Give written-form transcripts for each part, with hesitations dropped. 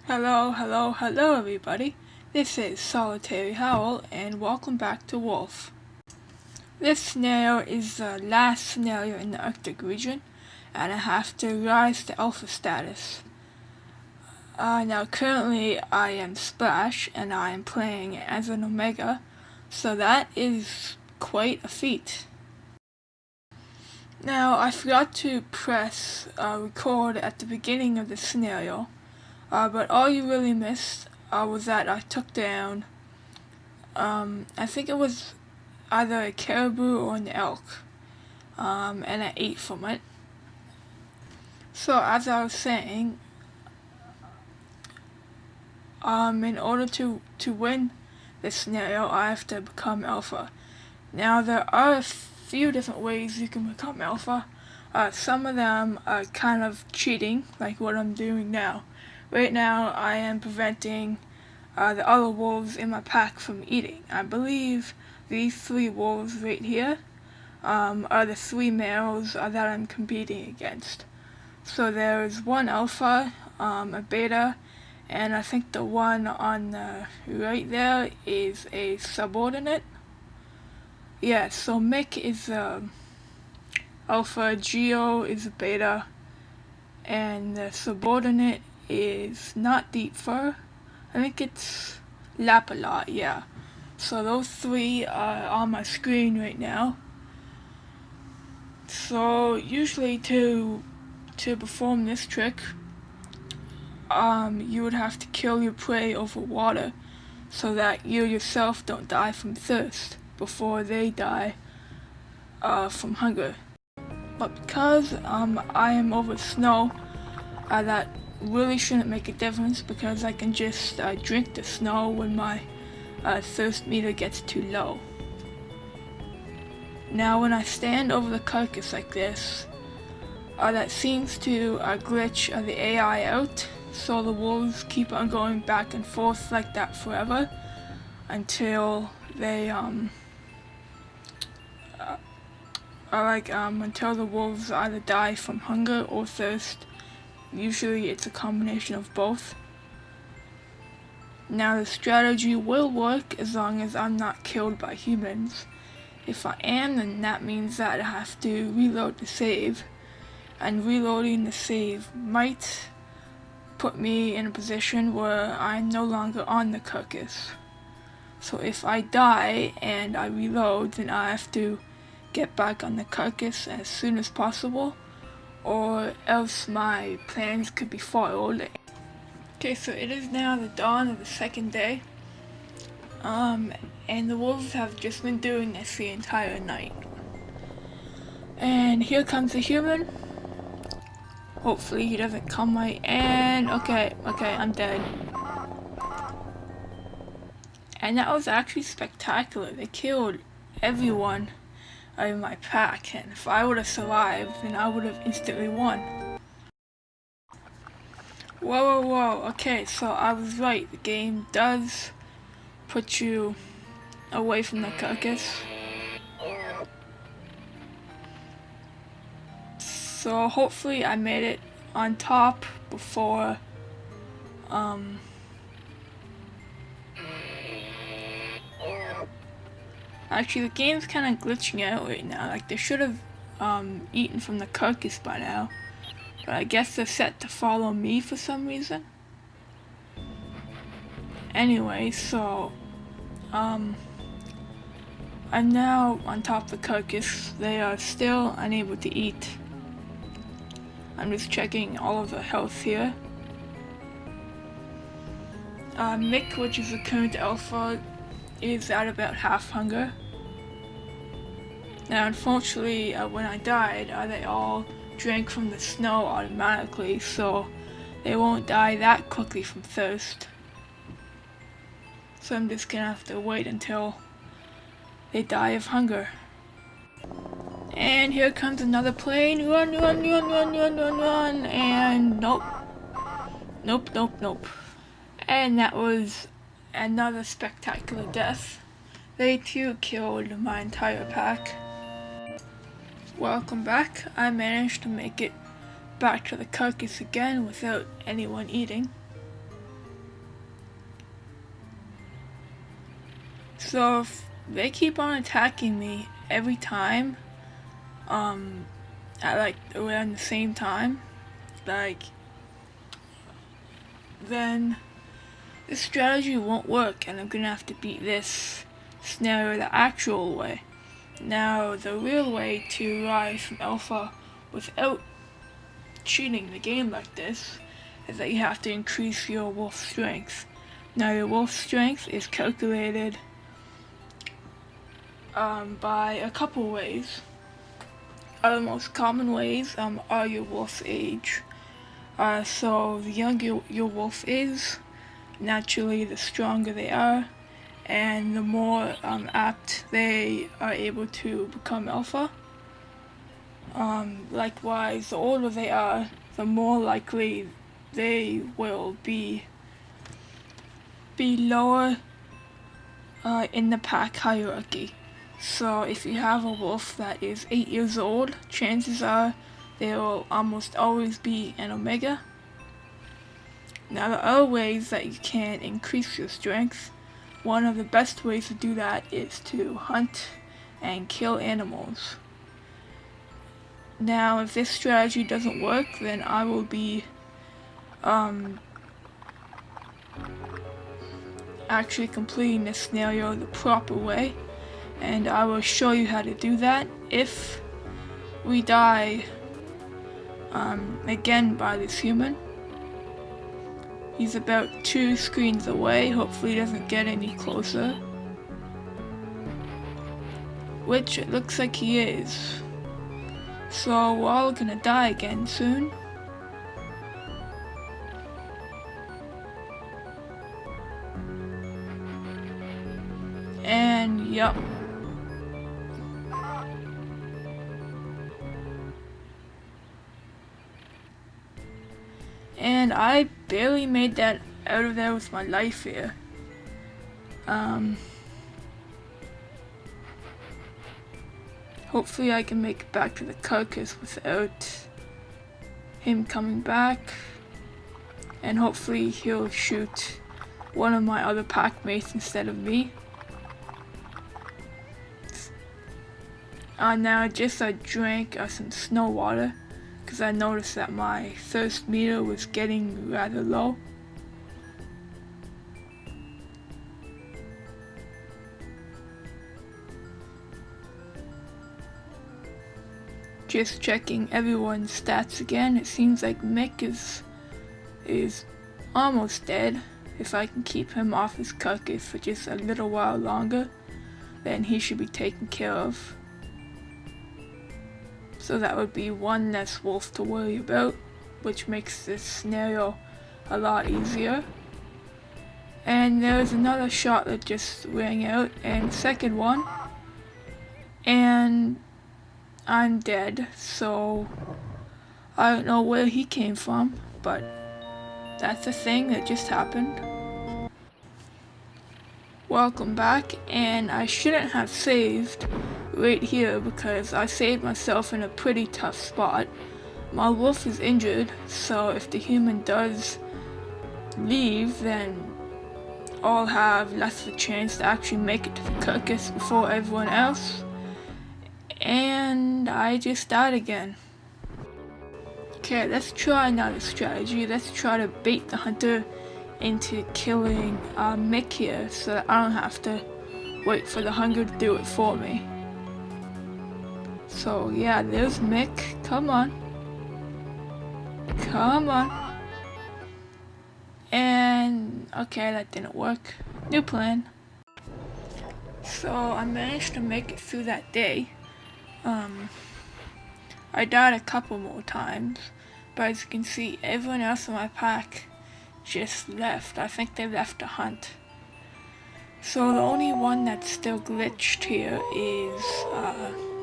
Hello everybody. This is Solitary Howl and welcome back to Wolf. This scenario is the last scenario in the Arctic region and I have to rise to Alpha status. Now currently I am Splash and I am playing as an Omega, so that is quite a feat. Now I forgot to press record at the beginning of the scenario. But all you really missed was that I took down, I think it was either a caribou or an elk, and I ate from it. So as I was saying, in order to win this scenario, I have to become Alpha. Now there are a few different ways you can become Alpha. Some of them are kind of cheating, like what I'm doing now. Right now, I am preventing the other wolves in my pack from eating. I believe these 3 wolves right here are the 3 males that I'm competing against. So there's one alpha, a beta, and I think the one on the right there is a subordinate. Yeah, so Mick is alpha, Geo is a beta, and the subordinate is not Deep Fur. I think it's Lapalot, yeah. So those 3 are on my screen right now. So usually to perform this trick, you would have to kill your prey over water so that you yourself don't die from thirst before they die from hunger. But because I am over snow, that really shouldn't make a difference because I can just drink the snow when my thirst meter gets too low. Now when I stand over the carcass like this, that seems to glitch the AI out, so the wolves keep on going back and forth like that forever until they until the wolves either die from hunger or thirst. Usually it's a combination of both. Now the strategy will work as long as I'm not killed by humans. If I am, then that means that I have to reload the save, and reloading the save might put me in a position where I'm no longer on the carcass. So if I die and I reload, then I have to get back on the carcass as soon as possible, or else my plans could be foiled. Okay, so it is now the dawn of the 2nd day, and the wolves have just been doing this the entire night. And here comes a human. Hopefully he doesn't come right, and okay, I'm dead. And that was actually spectacular. They killed everyone in my pack, and if I would have survived, then I would have instantly won. Whoa, okay, so I was right. The game does put you away from the carcass. So hopefully I made it on top before actually the game's kind of glitching out right now. Like they should have eaten from the carcass by now, but I guess they're set to follow me for some reason. Anyway, so I'm now on top of the carcass. They are still unable to eat. I'm just checking all of the health here. Mick, which is the current alpha, is at about half hunger. Now unfortunately, when I died, they all drank from the snow automatically, so they won't die that quickly from thirst. So I'm just gonna have to wait until they die of hunger. And here comes another plane. Run, and nope. And that was another spectacular death. They too killed my entire pack. Welcome back. I managed to make it back to the carcass again without anyone eating. So if they keep on attacking me every time, at like around the same time, like, then this strategy won't work and I'm gonna have to beat this scenario the actual way. Now, the real way to rise from alpha without cheating the game like this is that you have to increase your wolf strength. Now, your wolf strength is calculated by a couple ways. The most common ways are your wolf's age. So the younger your wolf is, naturally the stronger they are, and the more apt they are able to become alpha. Likewise, the older they are, the more likely they will be lower in the pack hierarchy. So if you have a wolf that is 8 years old, chances are they will almost always be an omega. Now, there are ways that you can increase your strength. One of the best ways to do that is to hunt and kill animals. Now, if this strategy doesn't work, then I will be actually completing this scenario the proper way, and I will show you how to do that if we die again by this human. He's about 2 screens away, hopefully he doesn't get any closer, which it looks like he is. So we're all gonna die again soon. And yup. And I barely made that out of there with my life here. Hopefully I can make it back to the carcass without him coming back. And hopefully he'll shoot one of my other pack mates instead of me. Now I drank some snow water because I noticed that my thirst meter was getting rather low. Just checking everyone's stats again. It seems like Mick is almost dead. If I can keep him off his carcass for just a little while longer, then he should be taken care of. So that would be one less wolf to worry about, which makes this scenario a lot easier. And there's another shot that just rang out, and second one, and I'm dead. So I don't know where he came from, but that's a thing that just happened. Welcome back, and I shouldn't have saved right here because I saved myself in a pretty tough spot. My wolf is injured, so if the human does leave, then I'll have less of a chance to actually make it to the carcass before everyone else. And I just died again. Okay, let's try another strategy. Let's try to bait the hunter into killing Mick here so that I don't have to wait for the hunger to do it for me. So yeah, there's Mick. Come on. Come on. And okay, that didn't work. New plan. So I managed to make it through that day. I died a couple more times, but as you can see, everyone else in my pack just left. I think they left to hunt. So the only one that's still glitched here is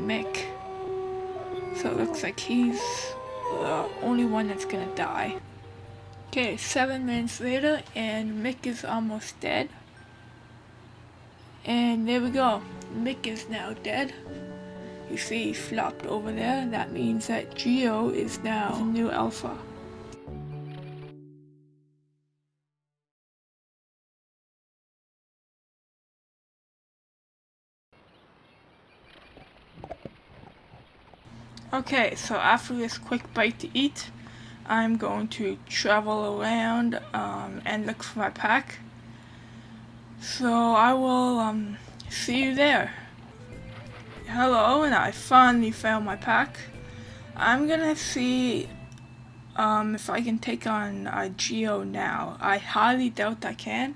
Mick. So it looks like he's the only one that's gonna die. Okay, 7 minutes later, and Mick is almost dead. And there we go. Mick is now dead. You see he flopped over there. That means that Geo is now the new alpha. Okay, so after this quick bite to eat, I'm going to travel around and look for my pack. So I will see you there. Hello, and I finally found my pack. I'm gonna see if I can take on Geo now. I highly doubt I can.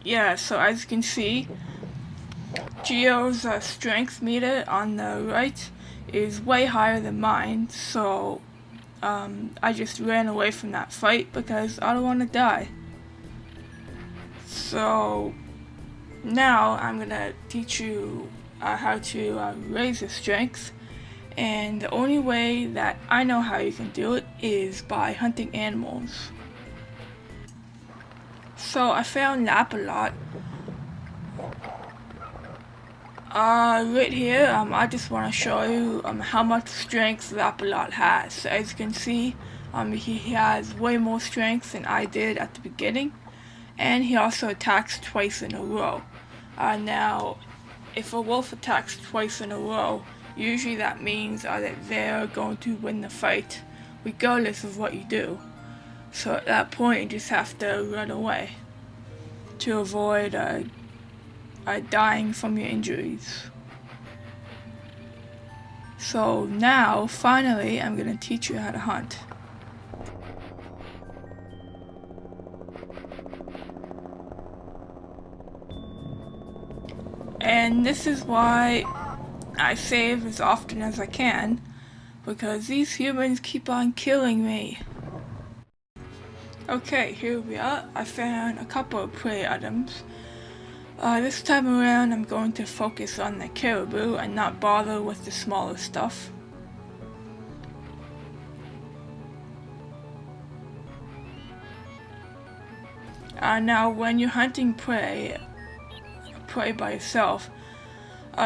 Yeah, so as you can see, Geo's strength meter on the right is way higher than mine, so I just ran away from that fight because I don't want to die. So now I'm gonna teach you how to raise your strength, and the only way that I know how you can do it is by hunting animals. So I found Lapalot. Right here, I just want to show you how much strength Lapalot has. So as you can see, he has way more strength than I did at the beginning, and he also attacks twice in a row. Now, if a wolf attacks twice in a row, usually that means that they're going to win the fight, regardless of what you do. So at that point, you just have to run away to avoid dying from your injuries. So now, finally, I'm going to teach you how to hunt. And this is why I save as often as I can, because these humans keep on killing me. Okay, here we are. I found a couple of prey items. This time around I'm going to focus on the caribou and not bother with the smaller stuff. Now when you're hunting prey by yourself,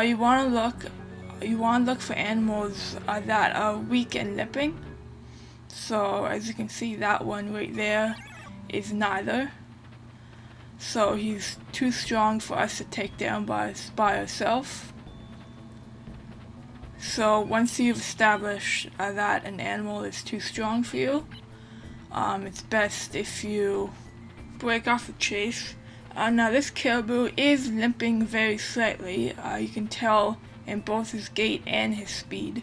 you want to look for animals that are weak and limping. So as you can see, that one right there is neither. So he's too strong for us to take down by ourselves. So once you've established that an animal is too strong for you, it's best if you break off the chase. Now this caribou is limping very slightly. You can tell in both his gait and his speed.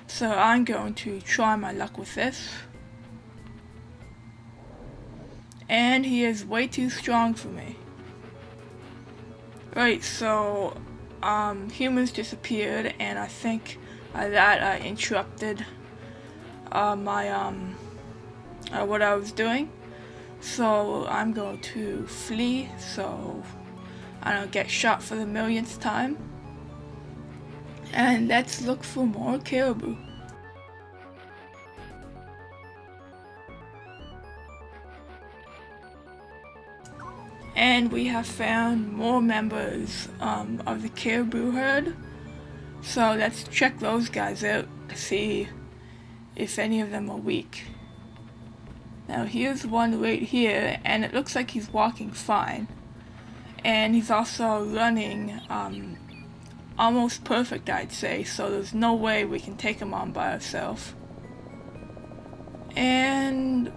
So I'm going to try my luck with this. And he is way too strong for me. Right, so humans disappeared, and I think that interrupted my what I was doing. So I'm going to flee so I don't get shot for the millionth time. And let's look for more caribou. And we have found more members of the caribou herd. So let's check those guys out to see if any of them are weak. Now here's one right here, and it looks like he's walking fine. And he's also running almost perfect, I'd say, so there's no way we can take him on by ourselves. And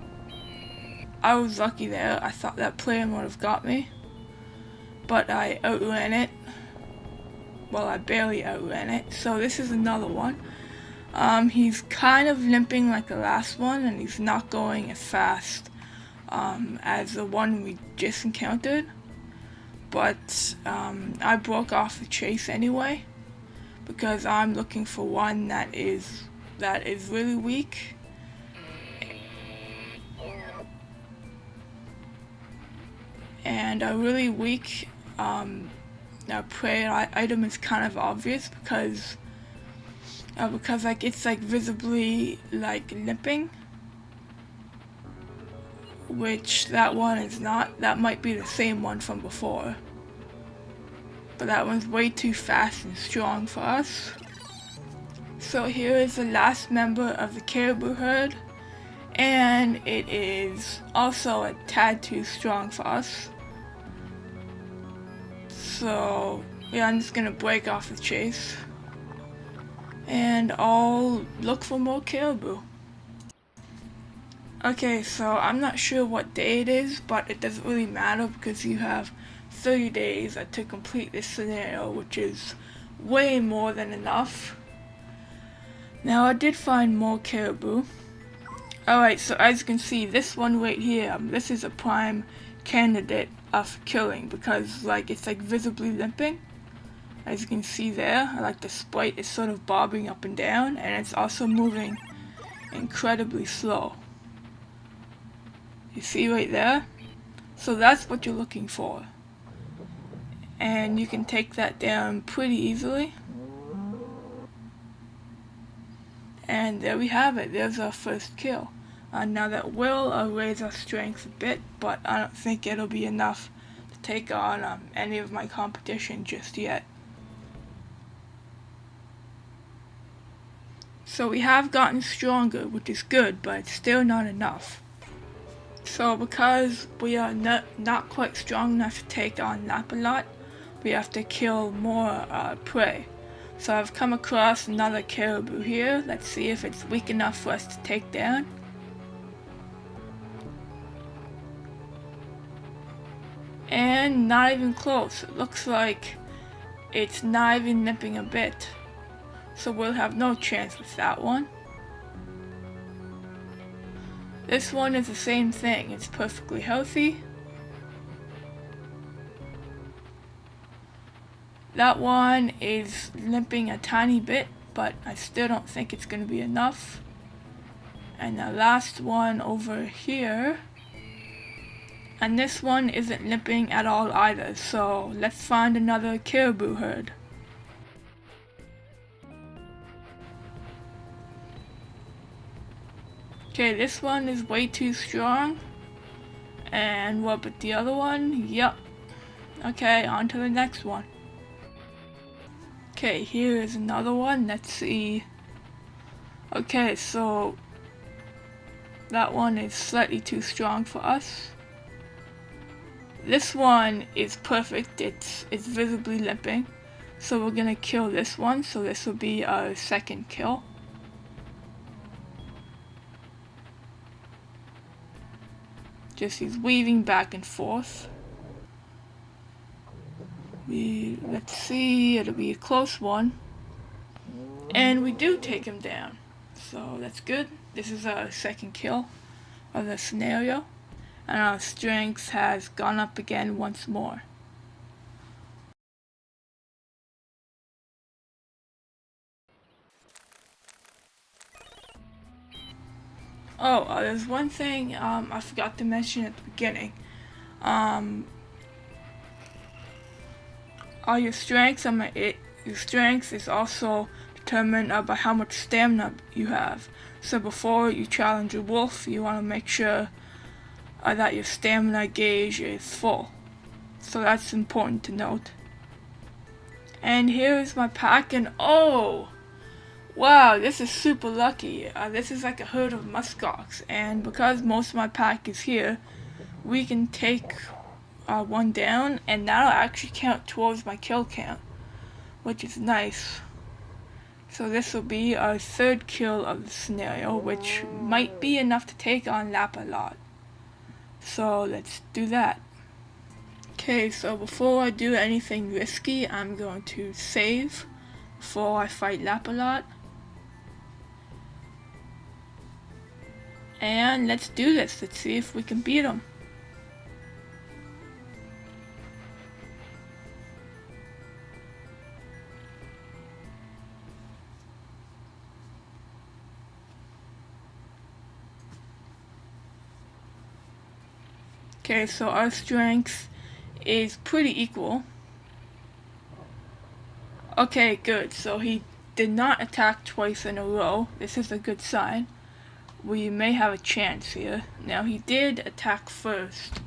I was lucky there. I thought that plan would have got me, but I outran it. Well, I barely outran it. So this is another one. He's kind of limping like the last one, and he's not going as fast as the one we just encountered. But I broke off the chase anyway, because I'm looking for one that is really weak. And a really weak prey item is kind of obvious because like it's like visibly like limping, which that one is not. That might be the same one from before, but that one's way too fast and strong for us. So here is the last member of the caribou herd, and it is also a tad too strong for us. So yeah, I'm just gonna break off the chase. and I'll look for more caribou. Okay, so I'm not sure what day it is, but it doesn't really matter because you have 30 days to complete this scenario, which is way more than enough. Now I did find more caribou. Alright, so as you can see, this one right here, this is a prime candidate of killing because it's visibly limping. As you can see there, the sprite is sort of bobbing up and down, and it's also moving incredibly slow. You see right there? So that's what you're looking for. And you can take that down pretty easily. And there we have it. There's our first kill. Now that will raise our strength a bit, but I don't think it'll be enough to take on any of my competition just yet. So we have gotten stronger, which is good, but it's still not enough. So because we are not quite strong enough to take on Lapalot, we have to kill more prey. So I've come across another caribou here. Let's see if it's weak enough for us to take down. And not even close. It looks like it's not even nipping a bit. So we'll have no chance with that one. This one is the same thing. It's perfectly healthy. That one is limping a tiny bit, but I still don't think it's going to be enough. And the last one over here. And this one isn't limping at all either, so let's find another caribou herd. Okay, this one is way too strong. And what about the other one? Yep. Okay, on to the next one. Okay, here is another one. Let's see. Okay, so that one is slightly too strong for us. This one is perfect. It's visibly limping. So we're gonna kill this one. So this will be our second kill. Just he's weaving back and forth. Let's see, it'll be a close one. And we do take him down. So that's good. This is our second kill of the scenario. And our strength has gone up again once more. Oh, there's one thing I forgot to mention at the beginning. Your strength, your strength is also determined by how much stamina you have. So before you challenge a wolf, you want to make sure that your stamina gauge is full. So that's important to note. And here is my pack, and oh! Wow, this is super lucky. This is like a herd of muskox, and because most of my pack is here, we can take one down, and that'll actually count towards my kill count, which is nice. So this will be our third kill of the scenario, which might be enough to take on Lapalot. So let's do that. Okay, so before I do anything risky, I'm going to save before I fight Lapalot. And let's do this. Let's see if we can beat him. Okay, so our strength is pretty equal. Okay, good. So he did not attack twice in a row. This is a good sign. We may have a chance here. Now he did attack first,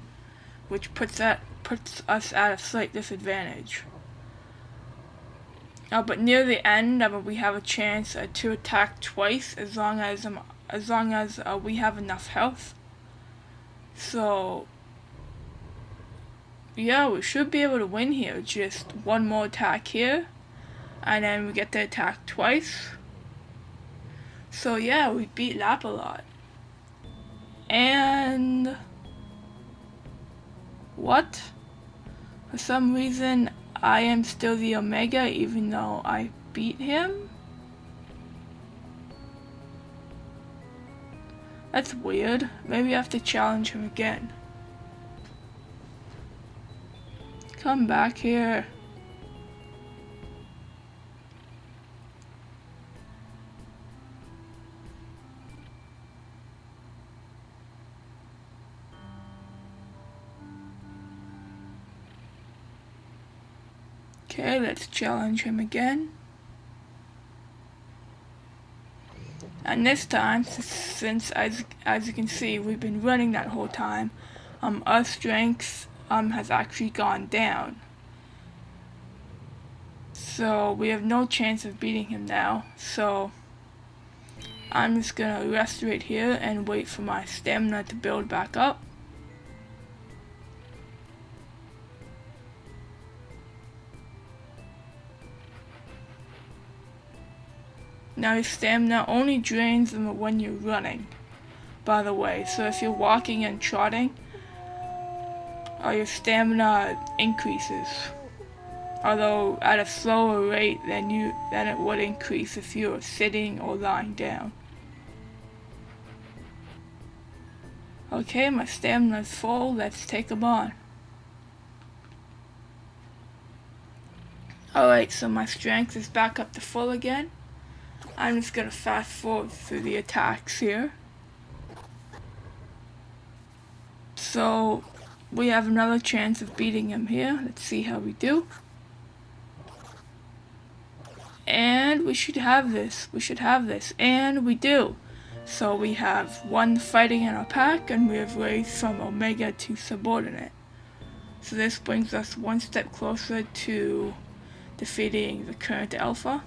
which puts us at a slight disadvantage. But near the end, we have a chance to attack twice as long as we have enough health. So yeah, we should be able to win here. Just one more attack here, and then we get to attack twice. So yeah, we beat Lap a lot. And what? For some reason, I am still the Omega even though I beat him? That's weird. Maybe I have to challenge him again. Come back here. Okay, let's challenge him again. And this time, since as you can see, we've been running that whole time, our strength has actually gone down. So we have no chance of beating him now. So I'm just gonna rest right here and wait for my stamina to build back up. Now your stamina only drains them when you're running, by the way. So if you're walking and trotting, your stamina increases. Although at a slower rate than it would increase if you were sitting or lying down. Okay, my stamina is full. Let's take them on. Alright, so my strength is back up to full again. I'm just gonna fast forward through the attacks here. So we have another chance of beating him here. Let's see how we do. And we should have this. And we do. So we have one fighting in our pack, and we have raised from Omega to subordinate. So this brings us one step closer to defeating the current Alpha.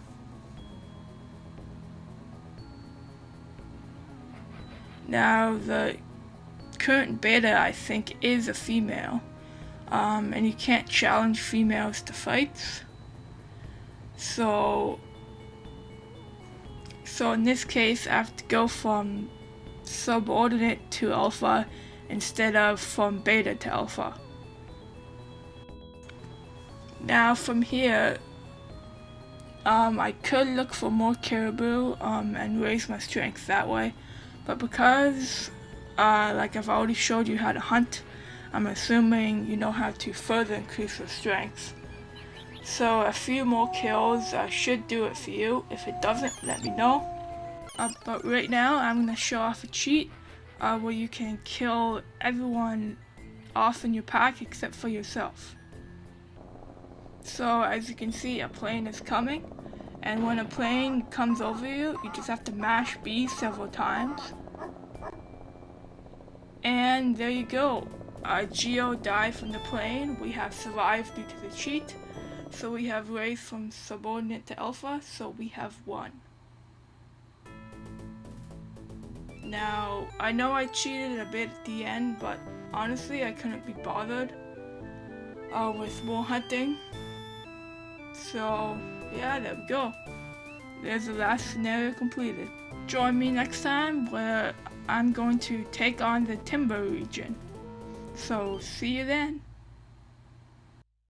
Now the current Beta, I think, is a female. And you can't challenge females to fights. So in this case, I have to go from subordinate to Alpha instead of from Beta to Alpha. Now from here, I could look for more caribou and raise my strength that way, but because like I've already showed you how to hunt, I'm assuming you know how to further increase your strength. So a few more kills should do it for you. If it doesn't, let me know. But right now I'm going to show off a cheat where you can kill everyone off in your pack except for yourself. So as you can see, a plane is coming, and when a plane comes over you, you just have to mash B several times. And there you go. Geo died from the plane. We have survived due to the cheat. So we have raised from subordinate to Alpha, so we have won. Now, I know I cheated a bit at the end, but honestly I couldn't be bothered with more hunting. So yeah, there we go. There's the last scenario completed. Join me next time where I'm going to take on the Timber region. So see you then.